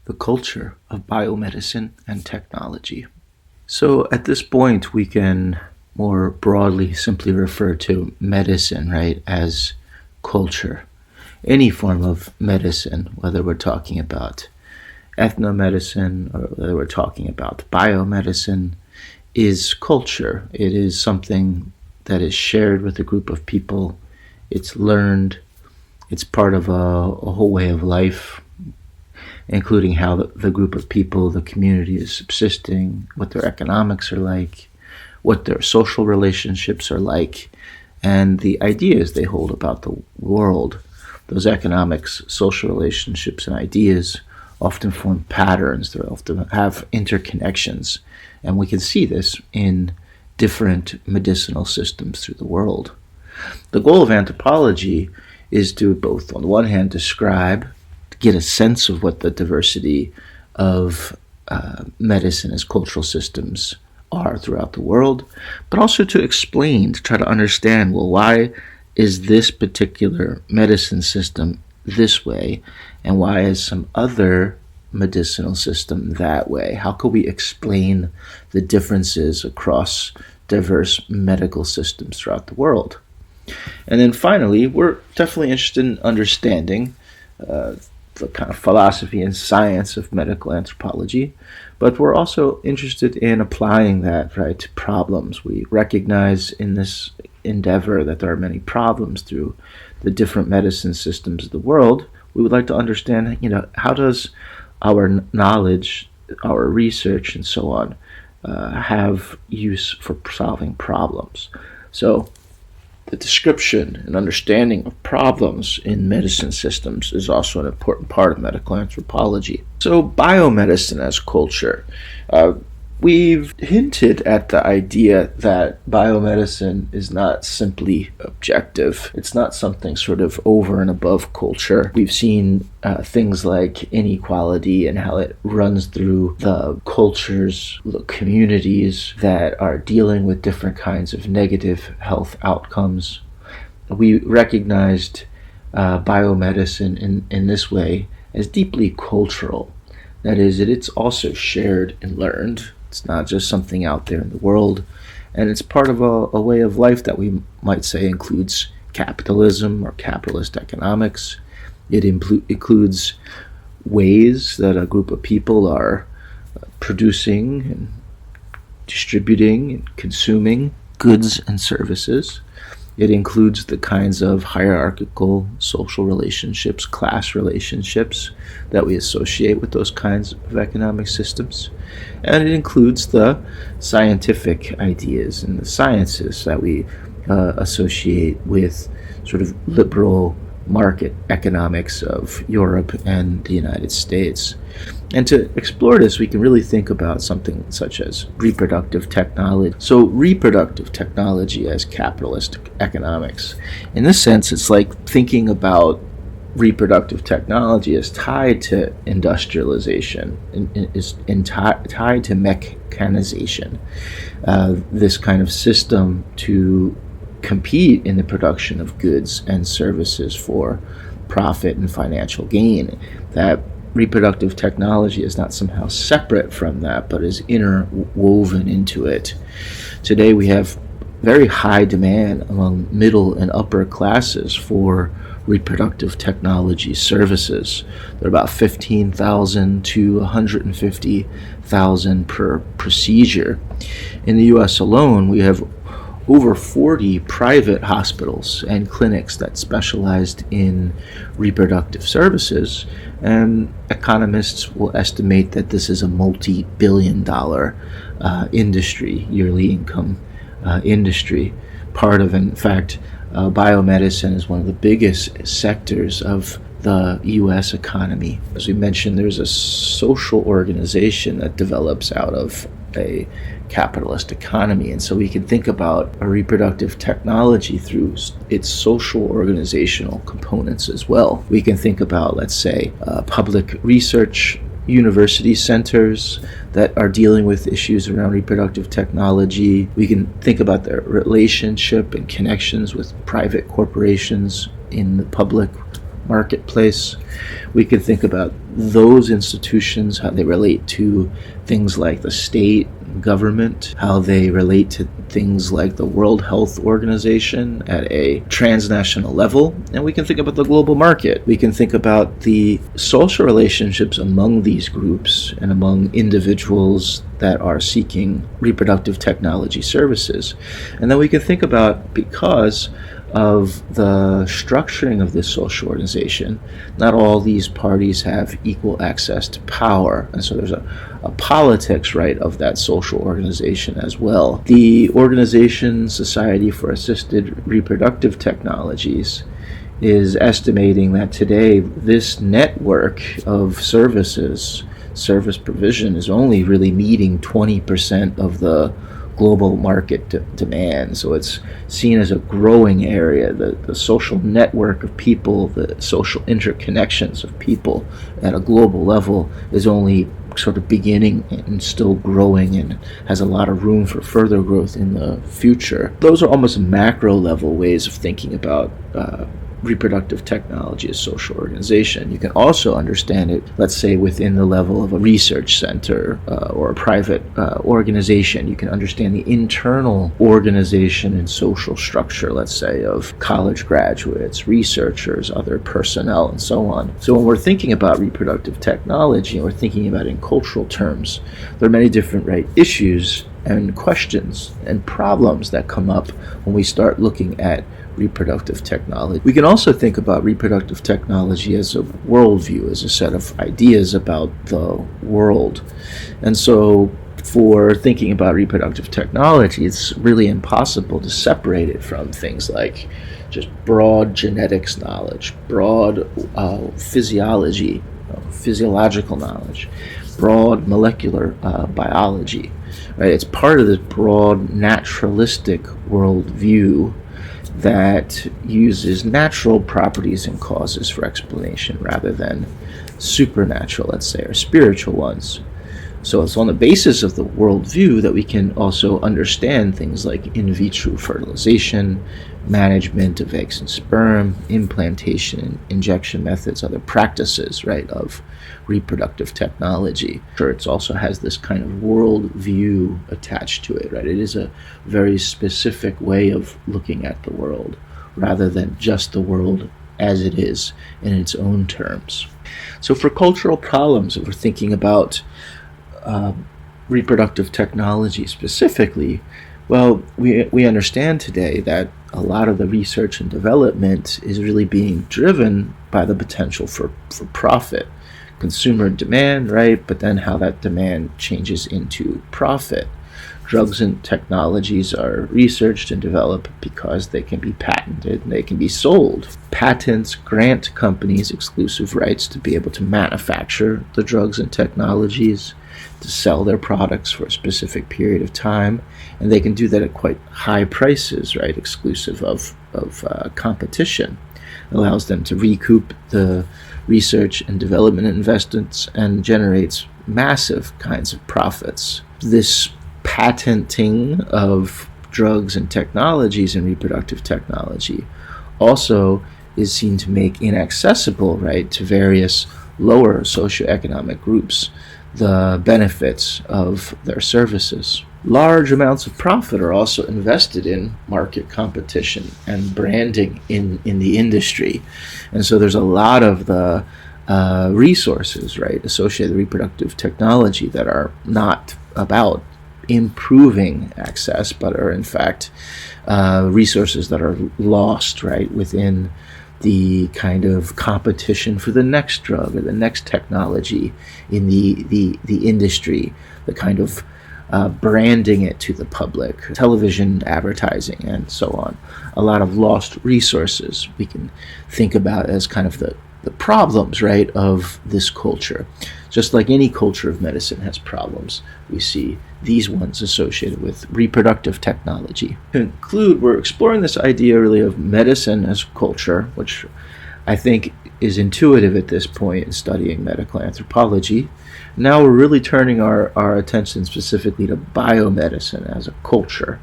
the culture of biomedicine and technology. So at this point, we can more broadly simply refer to medicine, right, as culture. Any form of medicine, whether we're talking about ethnomedicine or whether we're talking about biomedicine, is culture. It is something that is shared with a group of people. It's learned. It's part of a whole way of life, including how the group of people, the community is subsisting, what their economics are like, what their social relationships are like, and the ideas they hold about the world. Those economics, social relationships, and ideas often form patterns. They often have interconnections, and we can see this in different medicinal systems through the world. The goal of anthropology is to both, on the one hand, describe, get a sense of what the diversity of medicine as cultural systems are throughout the world, but also to explain, to try to understand, well, why is this particular medicine system this way, and why is some other medicinal system that way? How could we explain the differences across diverse medical systems throughout the world? And then finally, we're definitely interested in understanding the kind of philosophy and science of medical anthropology, but we're also interested in applying that, right, to problems. We recognize in this endeavor that there are many problems through the different medicine systems of the world. We would like to understand, how does our knowledge, our research, and so on have use for solving problems. So the description and understanding of problems in medicine systems is also an important part of medical anthropology. So biomedicine as culture. We've hinted at the idea that biomedicine is not simply objective. It's not something sort of over and above culture. We've seen things like inequality and how it runs through the cultures, the communities that are dealing with different kinds of negative health outcomes. We recognized biomedicine in this way as deeply cultural. That is, it's also shared and learned. It's not just something out there in the world, and it's part of a way of life that we might say includes capitalism or capitalist economics. It includes ways that a group of people are producing and distributing and consuming goods and services. It includes the kinds of hierarchical social relationships, class relationships that we associate with those kinds of economic systems. And it includes the scientific ideas and the sciences that we associate with sort of liberal market economics of Europe and the United States. And to explore this, we can really think about something such as reproductive technology. So reproductive technology as capitalist economics. In this sense, it's like thinking about reproductive technology as tied to industrialization, tied to mechanization. This kind of system to compete in the production of goods and services for profit and financial gain. That reproductive technology is not somehow separate from that, but is interwoven into it. Today we have very high demand among middle and upper classes for reproductive technology services. They're about 15,000 to 150,000 per procedure. In the US alone, we have over 40 private hospitals and clinics that specialized in reproductive services, and economists will estimate that this is a multi-billion-dollar industry, yearly income industry. Part of, in fact, biomedicine is one of the biggest sectors of the U.S. economy. As we mentioned, there's a social organization that develops out of a capitalist economy, and so we can think about a reproductive technology through its social organizational components as well. We can think about, let's say, public research university centers that are dealing with issues around reproductive technology. We can think about their relationship and connections with private corporations in the public marketplace. We can think about those institutions, how they relate to things like the state, government, how they relate to things like the World Health Organization at a transnational level, and we can think about the global market. We can think about the social relationships among these groups and among individuals that are seeking reproductive technology services. And then we can think about, because of the structuring of this social organization, not all these parties have equal access to power, and so there's a politics, right, of that social organization as well. The organization Society for Assisted Reproductive Technologies is estimating that today this network of service provision is only really meeting 20% of the global market demand. So it's seen as a growing area. The social network of people, the social interconnections of people at a global level is only sort of beginning and still growing, and has a lot of room for further growth in the future. Those are almost macro level ways of thinking about reproductive technology as social organization. You can also understand it, let's say, within the level of a research center or a private organization. You can understand the internal organization and social structure, let's say, of college graduates, researchers, other personnel, and so on. So when we're thinking about reproductive technology, and we're thinking about it in cultural terms, there are many different issues and questions and problems that come up when we start looking at reproductive technology. We can also think about reproductive technology as a worldview, as a set of ideas about the world. And so for thinking about reproductive technology, it's really impossible to separate it from things like just broad genetics knowledge, broad physiological knowledge, broad molecular biology. Right? It's part of this broad naturalistic worldview that uses natural properties and causes for explanation rather than supernatural, let's say, or spiritual ones. So it's on the basis of the worldview that we can also understand things like in vitro fertilization, management of eggs and sperm, implantation, injection methods, other practices, right, of reproductive technology. Sure, it also has this kind of worldview attached to it, right? It is a very specific way of looking at the world rather than just the world as it is in its own terms. So for cultural problems, if we're thinking about reproductive technology specifically, well, we understand today that a lot of the research and development is really being driven by the potential for profit, consumer demand, right? But then how that demand changes into profit. Drugs and technologies are researched and developed because they can be patented and they can be sold. Patents grant companies exclusive rights to be able to manufacture the drugs and technologies, to sell their products for a specific period of time, and they can do that at quite high prices, right, exclusive of competition. It allows them to recoup the research and development investments and generates massive kinds of profits. This patenting of drugs and technologies and reproductive technology also is seen to make inaccessible, right, to various lower socioeconomic groups the benefits of their services. Large amounts of profit are also invested in market competition and branding in the industry. And so there's a lot of the resources, right, associated with reproductive technology that are not about improving access, but are in fact resources that are lost, right, within the kind of competition for the next drug or the next technology in the industry, the kind of branding it to the public, television advertising, and so on. A lot of lost resources we can think about as kind of the problems, right, of this culture. Just like any culture of medicine has problems, we see these ones associated with reproductive technology. To conclude, we're exploring this idea really of medicine as culture, which I think is intuitive at this point in studying medical anthropology. Now we're really turning our attention specifically to biomedicine as a culture.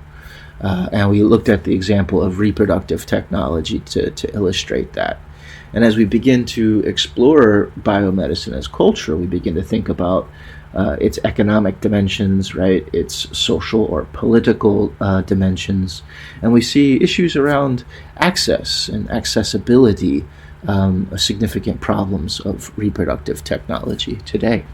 And we looked at the example of reproductive technology to illustrate that. And as we begin to explore biomedicine as culture, we begin to think about its economic dimensions, right? Its social or political dimensions. And we see issues around access and accessibility, significant problems of reproductive technology today.